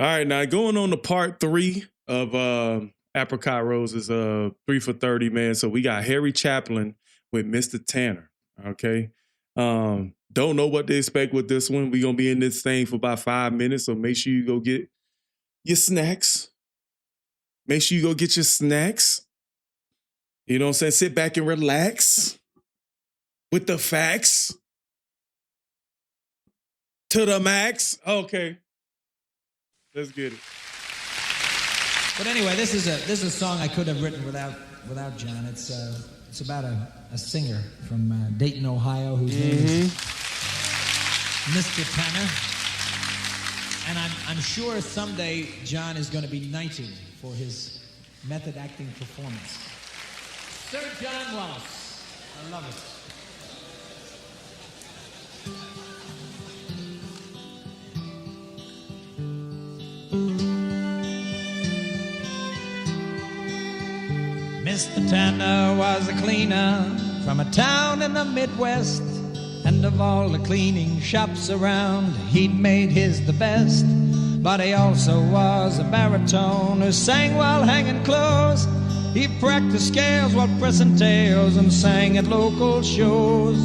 All right, now going on to part 3 of Apricot Roses, 3 for 30, man. So we got Harry Chaplin with Mr. Tanner. Okay. Don't know what to expect with this one. We're gonna be in this thing for about 5 minutes. So make sure you go get your snacks. Make sure you go get your snacks. You know what I'm saying? Sit back and relax with the facts. To the max. Okay. Let's get it. But anyway, this is a song I could have written without John. It's about a singer from Dayton, Ohio, whose name is Mr. Tanner. And I'm sure someday John is going to be knighted for his method acting performance. Sir John Wallace. I love it. Mr. Tanner was a cleaner from a town in the Midwest, and of all the cleaning shops around, he'd made his the best. But he also was a baritone who sang while hanging clothes. He practiced scales while pressing tails and sang at local shows.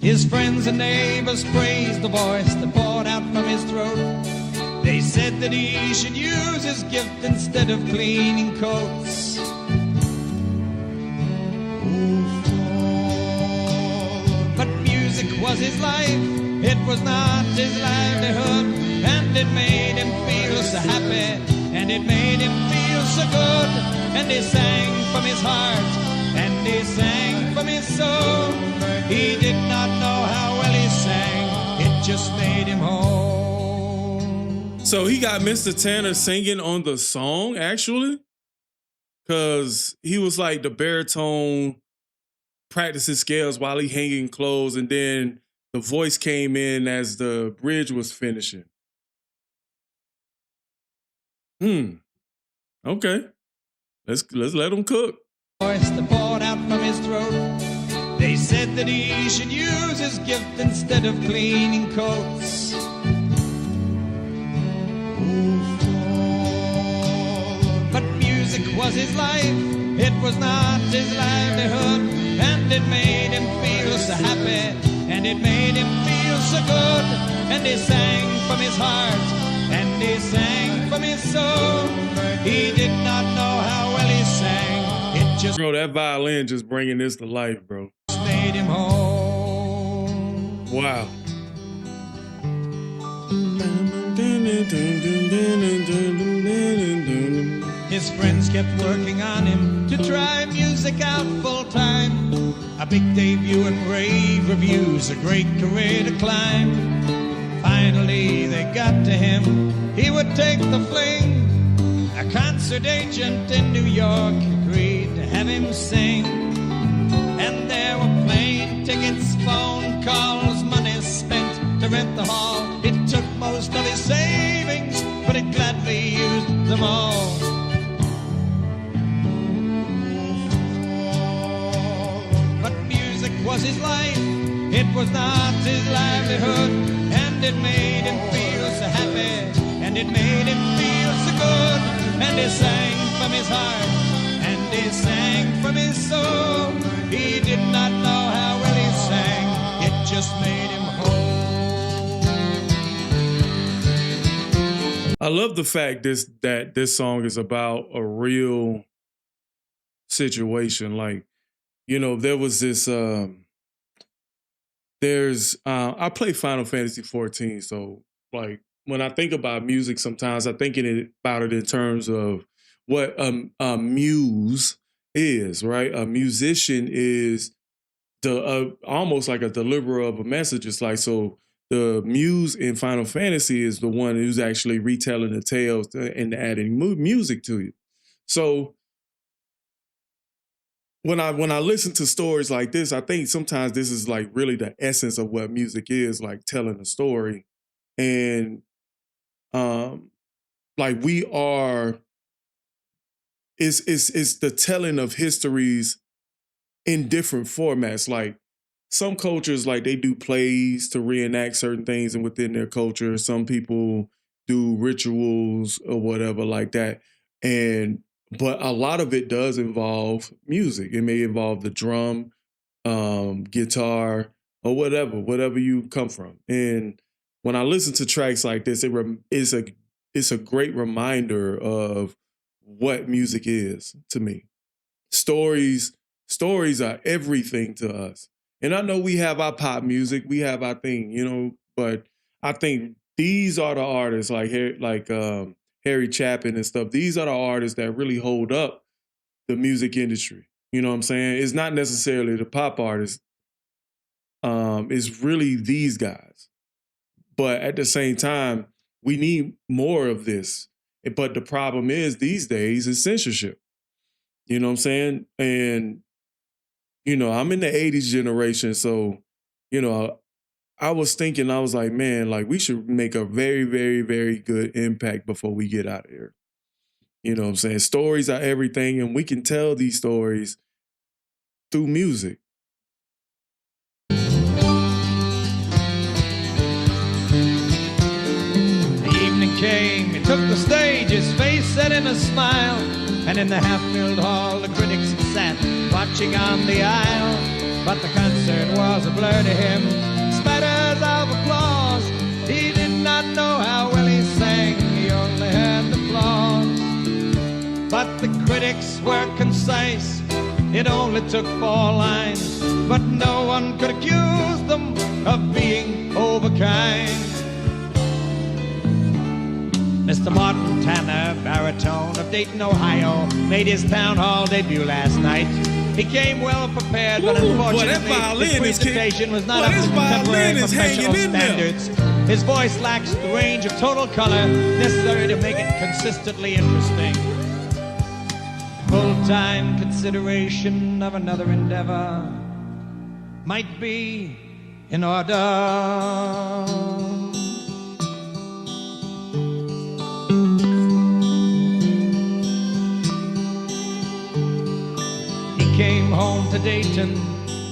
His friends and neighbors praised the voice that poured out from his throat. They said that he should use his gift instead of cleaning coats. But music was his life, it was not his livelihood. And it made him feel so happy, and it made him feel so good. And he sang from his heart, and he sang from his soul. He did not know how well he sang, it just made him whole. So he got Mr. Tanner singing on the song, actually, because he was like the baritone practicing scales while he hanging clothes, and then the voice came in as the bridge was finishing. Okay. Let's let him cook. Voice that poured out from his throat. They said that he should use his gift instead of cleaning coats. But music was his life, it was not his livelihood. And it made him feel so happy, and it made him feel so good. And he sang from his heart, and he sang from his soul. He did not know how well he sang, it just... Bro, that violin just bringing this to life, bro. Made him home. Wow. His friends kept working on him to try music out full time. A big debut and rave reviews, a great career to climb. Finally they got to him, he would take the fling. A concert agent in New York agreed to have him sing. And there were plane tickets, phone calls, money spent to rent the hall. It took most of his savings, but he gladly used them all. But music was his life, it was not his livelihood. And it made him feel so happy, and it made him feel so good. And he sang from his heart, and he sang from his soul. He did not know how well he sang, it just made him whole. I love the fact that this song is about a real situation. Like, you know, there was this I play Final Fantasy 14, so like when I think about music, sometimes I'm thinking about it in terms of what a muse is, right? A musician is the almost like a deliverer of a message. It's like, so the muse in Final Fantasy is the one who's actually retelling the tales and adding music to it. So when I listen to stories like this, I think sometimes this is like really the essence of what music is, like telling a story. And like we are, it's the telling of histories in different formats. Like some cultures, like they do plays to reenact certain things and within their culture. Some people do rituals or whatever like that. But a lot of it does involve music. It may involve the drum, guitar, or whatever you come from. And when I listen to tracks like this, it's a great reminder of what music is to me. Stories are everything to us. And I know we have our pop music, we have our thing, but I think these are the artists like Harry Chapin and stuff. These are the artists that really hold up the music industry. You know what I'm saying? It's not necessarily the pop artists. It's really these guys. But at the same time, we need more of this. But the problem is these days is censorship. You know what I'm saying? And, I'm in the 80s generation. So, I was thinking, I was like, man, like we should make a very, very, very good impact before we get out of here. You know what I'm saying? Stories are everything, and we can tell these stories through music. The evening came, he took the stage, his face set in a smile, and in the half-filled hall the critics sat, watching on the aisle. But the concert was a blur to him, spatters of applause. He did not know how well he sang, he only heard the applause. But the critics were concise, it only took 4 lines, but no one could accuse them of being overkind. Mr. Martin Tanner, baritone of Dayton, Ohio, made his town hall debut last night. He came well prepared, but unfortunately his presentation was not up to contemporary professional standards. His voice lacks the range of total color necessary to make it consistently interesting. Full-time consideration of another endeavor might be in order. Came home to Dayton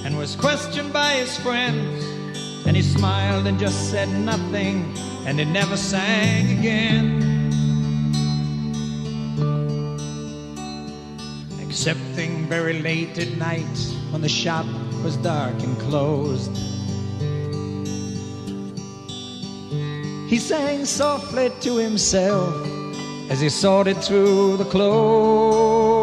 and was questioned by his friends, and he smiled and just said nothing, and he never sang again, excepting very late at night when the shop was dark and closed. He sang softly to himself as he sorted through the clothes.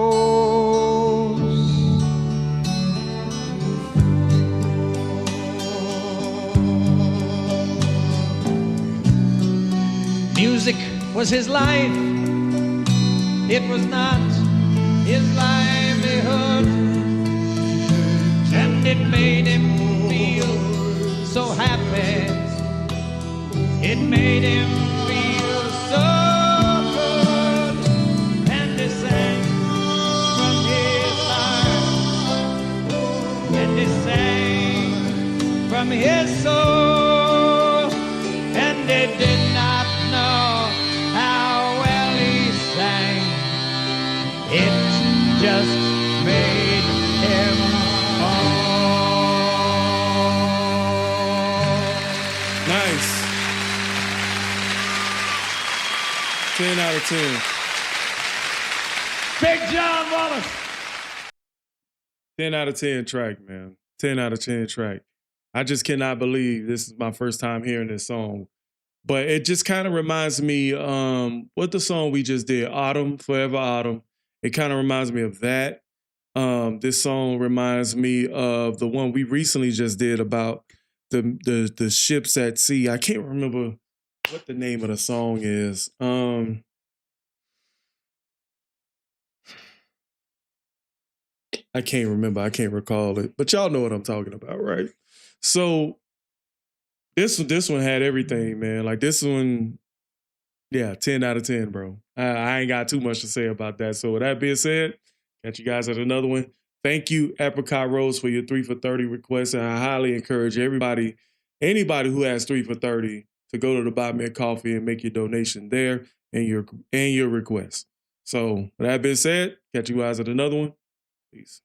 Music was his life, it was not his livelihood, and it made him feel so happy, it made him feel so good, and he sang from his heart, and he sang from his soul, and he did not know how well he sang. It just made him whole. Nice. 10 out of 10. Big John Wallace. 10 out of 10 track, man. 10 out of 10 track. I just cannot believe this is my first time hearing this song. But it just kind of reminds me, what the song we just did, Autumn, Forever Autumn. It kind of reminds me of that. This song reminds me of the one we recently just did about the ships at sea. I can't remember what the name of the song is. I can't remember. I can't recall it. But y'all know what I'm talking about, right? So this one had everything, man. Like this one, yeah, 10 out of 10, bro. I ain't got too much to say about that. So with that being said, catch you guys at another one. Thank you, Apricot Rose, for your 3 for 30 requests. And I highly encourage anybody who has 3 for 30 to go to the Buy Me a Coffee and make your donation there and your request. So with that being said, catch you guys at another one. Peace.